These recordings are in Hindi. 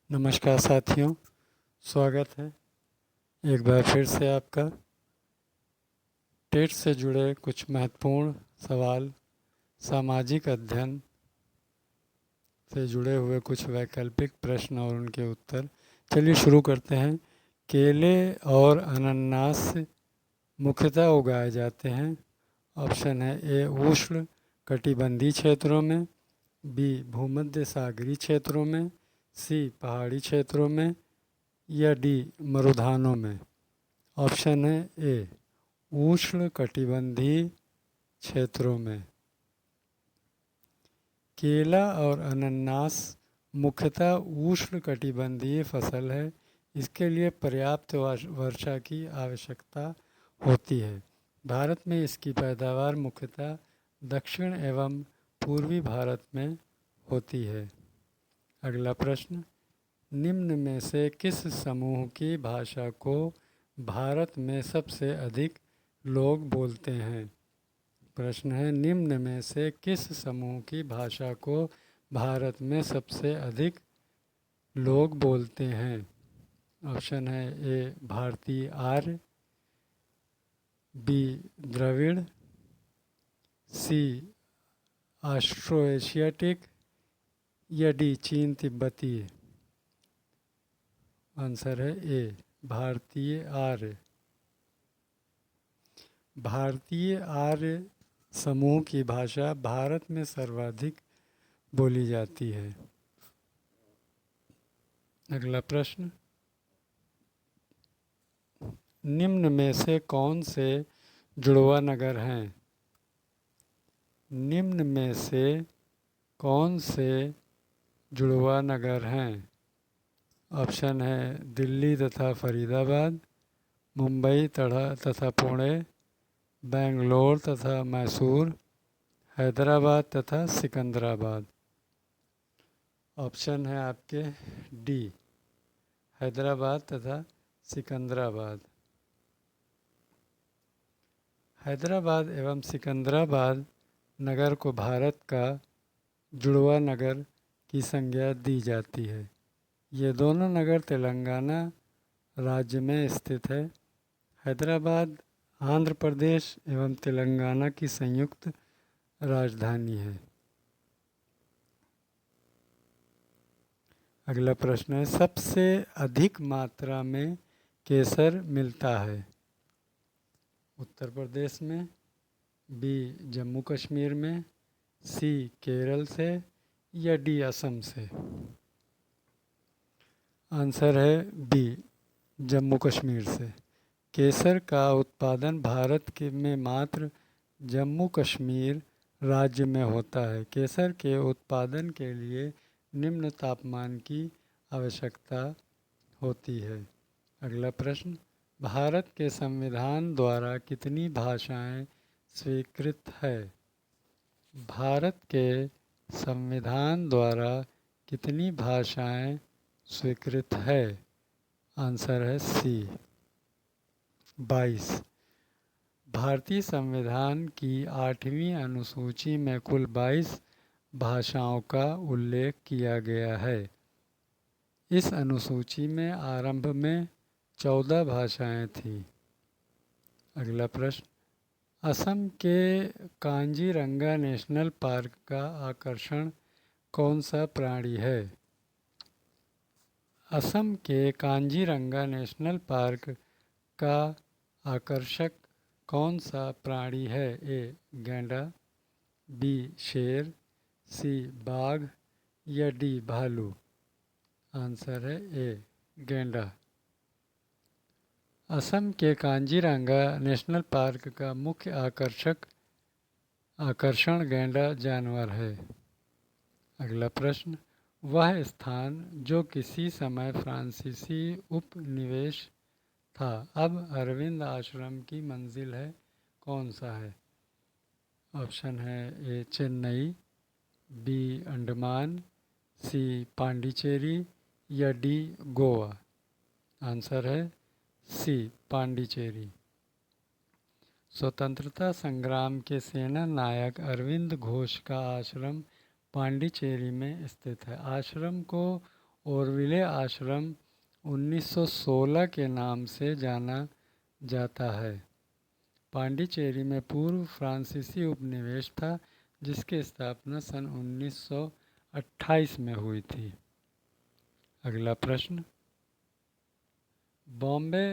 नमस्कार साथियों, स्वागत है एक बार फिर से आपका। टेट से जुड़े कुछ महत्वपूर्ण सवाल, सामाजिक अध्ययन से जुड़े हुए कुछ वैकल्पिक प्रश्न और उनके उत्तर। चलिए शुरू करते हैं। केले और अनानास मुख्यतः उगाए जाते हैं। ऑप्शन है ए उष्ण कटिबंधीय क्षेत्रों में, बी भूमध्य सागरीय क्षेत्रों में, सी पहाड़ी क्षेत्रों में या डी मरुधानों में। ऑप्शन है ए उष्ण कटिबंधीय क्षेत्रों में। केला और अनानास मुख्यतः उष्ण कटिबंधीय फसल है। इसके लिए पर्याप्त वर्षा की आवश्यकता होती है। भारत में इसकी पैदावार मुख्यतः दक्षिण एवं पूर्वी भारत में होती है। अगला प्रश्न, निम्न में से किस समूह की भाषा को भारत में सबसे अधिक लोग बोलते हैं? प्रश्न है, निम्न में से किस समूह की भाषा को भारत में सबसे अधिक लोग बोलते हैं? ऑप्शन है ए भारतीय आर्य, बी द्रविड़, सी ऑस्ट्रो एशियाटिक या डी चीन तिब्बती। आंसर है ए भारतीय आर्य। भारतीय आर्य समूह की भाषा भारत में सर्वाधिक बोली जाती है। अगला प्रश्न, निम्न में से कौन से जुड़वा नगर हैं? निम्न में से कौन से जुड़वा नगर हैं? ऑप्शन है दिल्ली तथा फरीदाबाद, मुंबई तथा पुणे, बेंगलोर तथा मैसूर, हैदराबाद तथा सिकंदराबाद। ऑप्शन है आपके डी हैदराबाद तथा सिकंदराबाद। हैदराबाद एवं सिकंदराबाद नगर को भारत का जुड़वा नगर की संज्ञा दी जाती है। ये दोनों नगर तेलंगाना राज्य में स्थित है। हैदराबाद आंध्र प्रदेश एवं तेलंगाना की संयुक्त राजधानी है। अगला प्रश्न है, सबसे अधिक मात्रा में केसर मिलता है? उत्तर प्रदेश में, बी जम्मू कश्मीर में, सी केरल से या डी असम से। आंसर है बी जम्मू कश्मीर से। केसर का उत्पादन भारत के में मात्र जम्मू कश्मीर राज्य में होता है। केसर के उत्पादन के लिए निम्न तापमान की आवश्यकता होती है। अगला प्रश्न, भारत के संविधान द्वारा कितनी भाषाएं स्वीकृत है? भारत के संविधान द्वारा कितनी भाषाएं स्वीकृत है? आंसर है सी 22। भारतीय संविधान की 8वीं अनुसूची में कुल 22 भाषाओं का उल्लेख किया गया है। इस अनुसूची में आरंभ में 14 भाषाएं थीं। अगला प्रश्न, असम के कांजीरंगा नेशनल पार्क का आकर्षण कौन सा प्राणी है? असम के कांजीरंगा नेशनल पार्क का आकर्षक कौन सा प्राणी है? ए गैंडा, बी शेर, सी बाघ या डी भालू। आंसर है ए गैंडा। असम के कांजीरंगा नेशनल पार्क का मुख्य आकर्षण गैंडा जानवर है। अगला प्रश्न, वह स्थान जो किसी समय फ्रांसीसी उपनिवेश था अब अरविंद आश्रम की मंजिल है, कौन सा है? ऑप्शन है ए चेन्नई, बी अंडमान, सी पांडिचेरी या डी गोवा। आंसर है सी पांडिचेरी। स्वतंत्रता संग्राम के सेना नायक अरविंद घोष का आश्रम पांडिचेरी में स्थित है। आश्रम को ओरविले आश्रम 1916 के नाम से जाना जाता है। पांडिचेरी में पूर्व फ्रांसीसी उपनिवेश था जिसकी स्थापना सन 1928 में हुई थी। अगला प्रश्न, बॉम्बे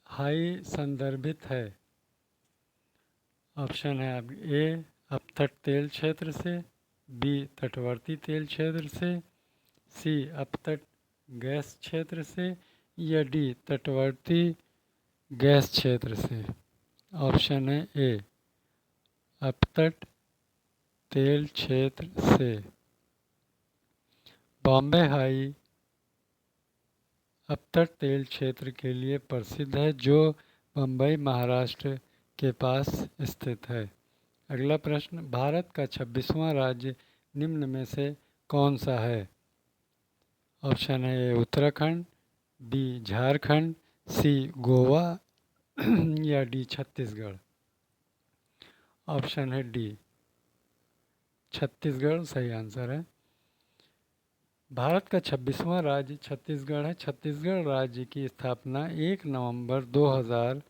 हाई संदर्भित है। ऑप्शन है अब ए अपतट तेल क्षेत्र से, बी तटवर्ती तेल क्षेत्र से, सी अपतट गैस क्षेत्र से या डी तटवर्ती गैस क्षेत्र से। ऑप्शन है ए अपतट तेल क्षेत्र से। बॉम्बे हाई अपतट तेल क्षेत्र के लिए प्रसिद्ध है जो बम्बई महाराष्ट्र के पास स्थित है। अगला प्रश्न, भारत का 26वां राज्य निम्न में से कौन सा है। ऑप्शन है ए उत्तराखंड, बी झारखंड, सी गोवा या डी छत्तीसगढ़। ऑप्शन है डी छत्तीसगढ़ सही आंसर है। भारत का 26वां राज्य छत्तीसगढ़ है। छत्तीसगढ़ राज्य की स्थापना 1 नवंबर 2000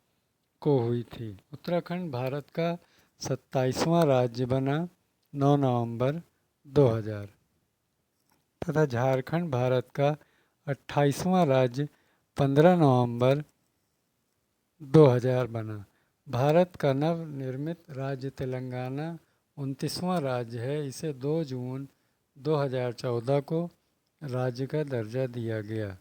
को हुई थी। उत्तराखंड भारत का 27वां राज्य बना 9 नवंबर 2000 तथा झारखंड भारत का 28वां राज्य 15 नवंबर 2000 बना। भारत का नवनिर्मित राज्य तेलंगाना 29वां राज्य है। इसे 2 जून 2014 को राज्य का दर्जा दिया गया।